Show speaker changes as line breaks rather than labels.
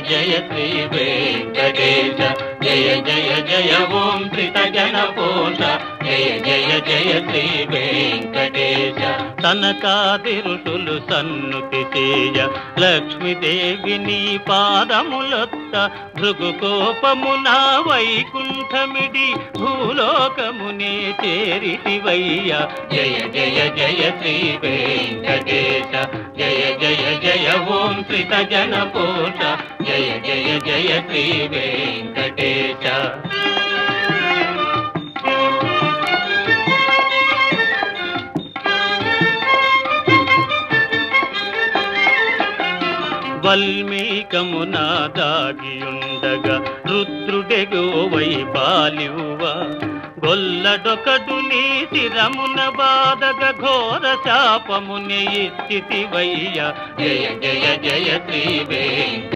జయ శ్రీ వెంకటేశ జయ జయ జయ ఓం శ్రీత జన పోష జయ జయ జయ శ్రీ వెంకటేశ తనకాది ఋషులు సన్నుతి చేయ లక్ష్మీదేవిని పాదములొత్త భృగుకోపమున వైకుంఠమిడి భూలోకమునే చేరితివయ్య జయ జయ జయ శ్రీ వెంకటేశ జయ జయ జయ ఓం శ్రీత జన పోష జయ జయ జయ శ్రీ వెంకటేశ వల్మీకమున దాగియుండగా రుద్రుడెగోవై బాలివువా గొల్లడొకడు నీ శిరమున బాధగ ఘోర శాపముని ఇచ్చితివయ్య జయ జయ జయ శ్రీ